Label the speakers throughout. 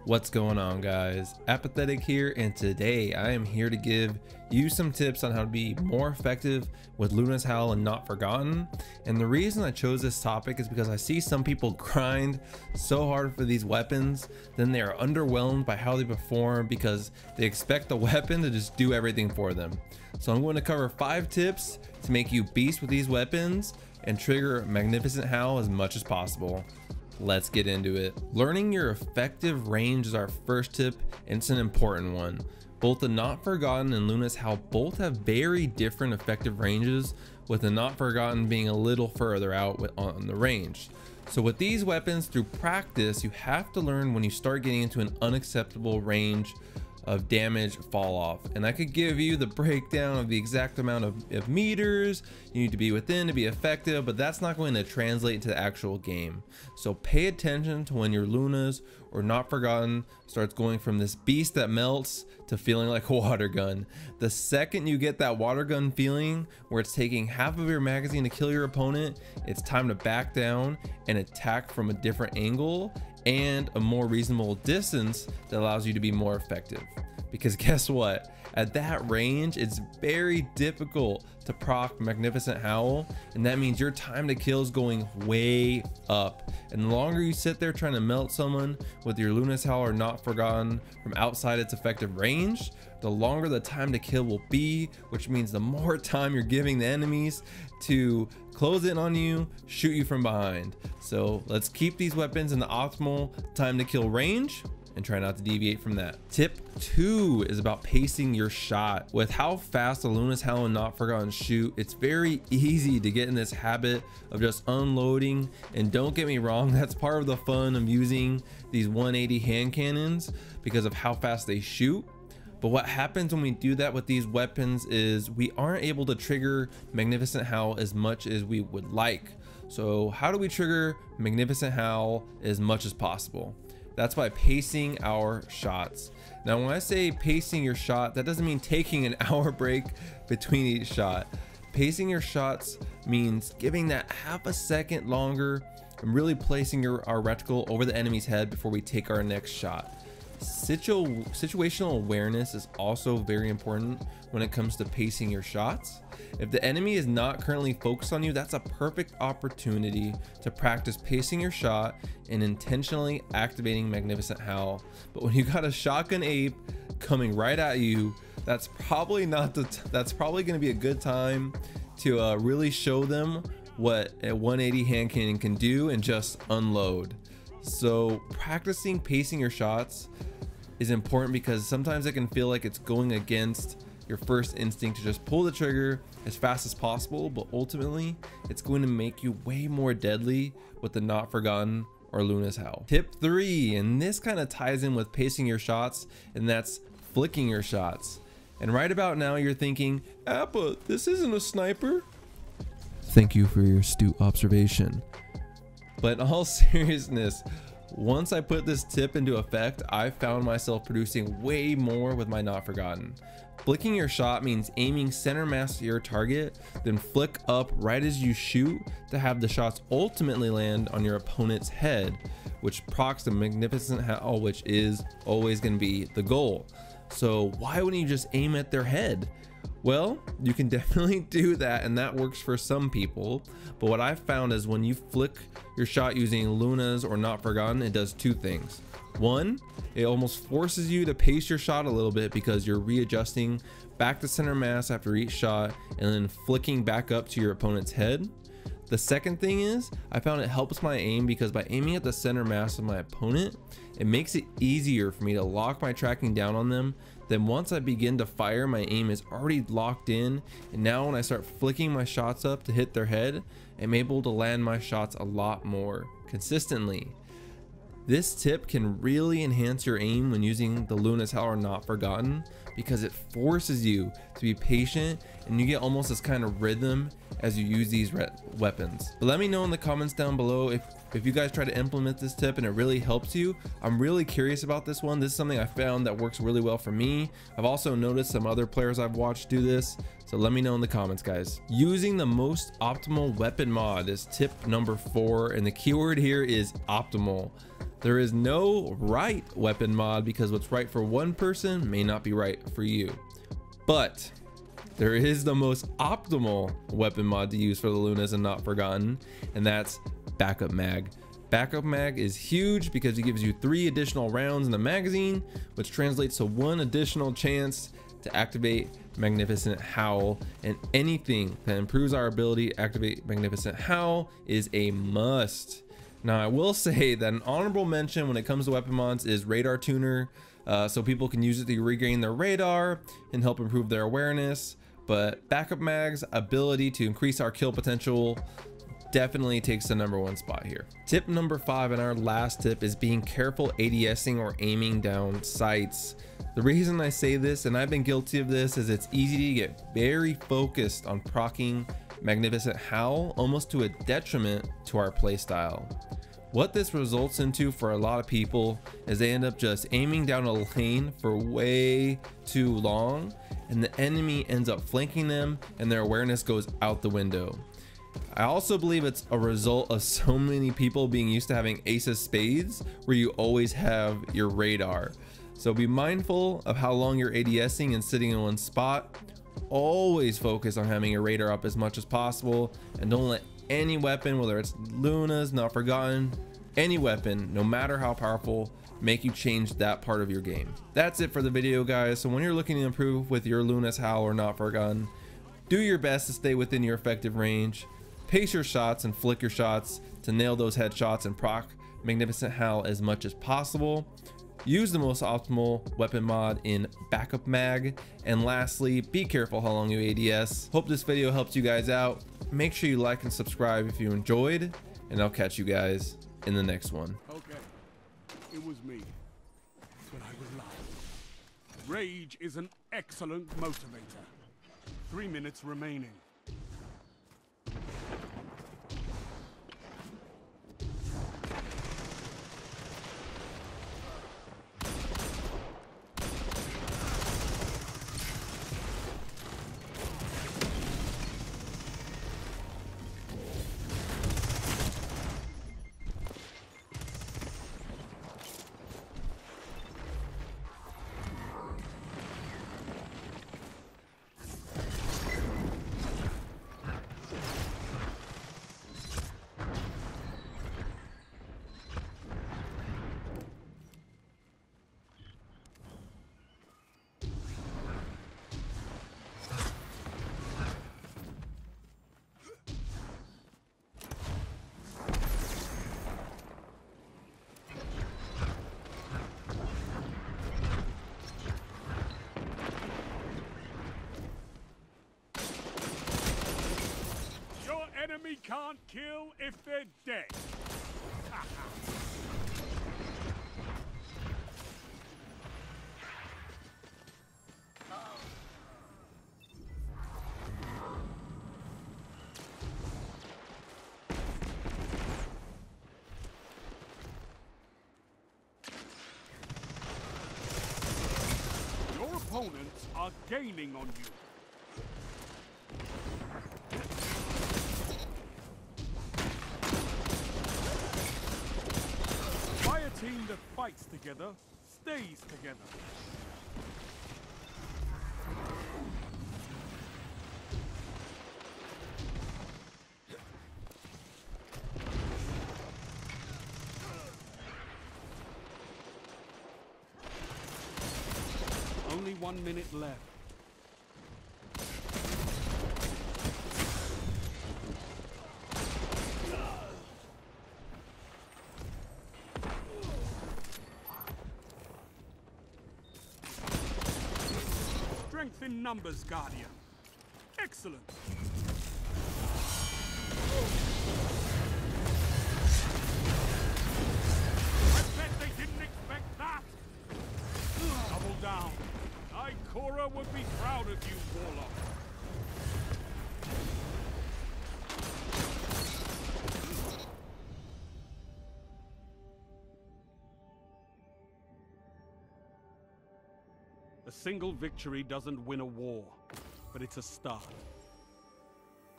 Speaker 1: What's going on, guys? Apathetic here, and today I am here to give you some tips on how to be more effective with Luna's Howl and Not Forgotten. And the reason I chose this topic is because I see some people grind so hard for these weapons, then they are underwhelmed by how they perform because they expect the weapon to just do everything for them. So I'm going to cover 5 tips to make you beast with these weapons and trigger Magnificent Howl as much as possible. Let's get into it. Learning your effective range is our first tip, and it's an important one. Both the Not Forgotten and Luna's Howl both have very different effective ranges, with the Not Forgotten being a little further out on the range. So with these weapons, through practice, you have to learn when you start getting into an unacceptable range of damage fall off. And I could give you the breakdown of the exact amount of meters you need to be within to be effective, but that's not going to translate into the actual game. So pay attention to when your Lunas or Not Forgotten starts going from this beast that melts to feeling like a water gun. The second you get that water gun feeling where it's taking half of your magazine to kill your opponent, it's time to back down and attack from a different angle and a more reasonable distance that allows you to be more effective. Because guess what? At that range, it's very difficult to proc Magnificent Howl, and that means your time to kill is going way up. And the longer you sit there trying to melt someone with your Luna's Howl or Not Forgotten from outside its effective range, the longer the time to kill will be, which means the more time you're giving the enemies to close in on you, shoot you from behind. So let's keep these weapons in the optimal time to kill range and try not to deviate from that. Tip 2 is about pacing your shot. With how fast the Luna's Howl and Not Forgotten shoot, it's very easy to get in this habit of just unloading. And don't get me wrong, that's part of the fun of using these 180 hand cannons because of how fast they shoot. But what happens when we do that with these weapons is we aren't able to trigger Magnificent Howl as much as we would like. So how do we trigger Magnificent Howl as much as possible? That's by pacing our shots. Now, when I say pacing your shot, that doesn't mean taking an hour break between each shot. Pacing your shots means giving that half a second longer and really placing our reticle over the enemy's head before we take our next shot. Situational awareness is also very important when it comes to pacing your shots. If the enemy is not currently focused on you, that's a perfect opportunity to practice pacing your shot and intentionally activating Magnificent Howl. But when you got a shotgun ape coming right at you, that's probably going to be a good time to really show them what a 180 hand cannon can do and just unload. So practicing pacing your shots is important because sometimes it can feel like it's going against your first instinct to just pull the trigger as fast as possible, but ultimately it's going to make you way more deadly with the Not Forgotten or Luna's Howl. Tip 3, and this kind of ties in with pacing your shots, and that's flicking your shots. And right about now you're thinking, Appa, this isn't a sniper. Thank you for your astute observation. But in all seriousness, once I put this tip into effect, I found myself producing way more with my Not Forgotten. Flicking your shot means aiming center mass to your target, then flick up right as you shoot to have the shots ultimately land on your opponent's head, which procs the Magnificent Howl, which is always going to be the goal. So why wouldn't you just aim at their head? Well, you can definitely do that, and that works for some people. But what I've found is when you flick your shot using Luna's or Not Forgotten, it does 2 things. 1, it almost forces you to pace your shot a little bit because you're readjusting back to center mass after each shot and then flicking back up to your opponent's head. The second thing is I found it helps my aim because by aiming at the center mass of my opponent, it makes it easier for me to lock my tracking down on them. Then once I begin to fire, my aim is already locked in, and now when I start flicking my shots up to hit their head, I'm able to land my shots a lot more consistently. This tip can really enhance your aim when using the Luna's Howl or Not Forgotten because it forces you to be patient and you get almost this kind of rhythm as you use these weapons. But let me know in the comments down below if you guys try to implement this tip and it really helps you. I'm really curious about this one. This is something I found that works really well for me. I've also noticed some other players I've watched do this, So let me know in the comments, guys. Using the most optimal weapon mod is tip number 4, and the keyword here is optimal. There is no right weapon mod because what's right for one person may not be right for you. But there is the most optimal weapon mod to use for the Lunas and Not Forgotten, and that's backup mag. Backup mag is huge because it gives you 3 additional rounds in the magazine, which translates to 1 additional chance to activate Magnificent Howl, and anything that improves our ability to activate Magnificent Howl is a must. Now I will say that an honorable mention when it comes to weapon mods is radar tuner, so people can use it to regain their radar and help improve their awareness. But backup mag's ability to increase our kill potential definitely takes the #1 spot here. Tip number 5 and our last tip is being careful ADSing or aiming down sights. The reason I say this, and I've been guilty of this, is it's easy to get very focused on proccing Magnificent Howl, almost to a detriment to our playstyle. What this results into for a lot of people is they end up just aiming down a lane for way too long, and the enemy ends up flanking them and their awareness goes out the window. I also believe it's a result of so many people being used to having ace of spades where you always have your radar. So be mindful of how long you're ADSing and sitting in one spot. Always focus on having your radar up as much as possible, and don't let any weapon, whether it's Lunas, Not Forgotten, any weapon, no matter how powerful, make you change that part of your game. That's it for the video, guys. So when you're looking to improve with your Lunas, Howl, or Not Forgotten, do your best to stay within your effective range. Pace your shots and flick your shots to nail those headshots and proc Magnificent Howl as much as possible. Use the most optimal weapon mod in backup mag. And lastly, be careful how long you ADS. Hope this video helps you guys out. Make sure you like and subscribe if you enjoyed, and I'll catch you guys in the next one.
Speaker 2: Okay, it was me, but I was lying. Rage is an excellent motivator. 3 minutes remaining. Enemy can't kill if they're dead. Your opponents are gaining on you. A team that fights together stays together. Only 1 minute left. Strength in numbers, Guardian. Excellent. I bet they didn't expect that. Double down. Ikora would be proud of you, Warlock. A single victory doesn't win a war, but it's a start.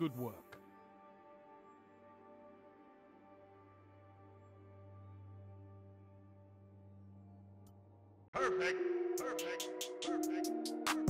Speaker 2: Good work.
Speaker 3: Perfect. Perfect. Perfect. Perfect.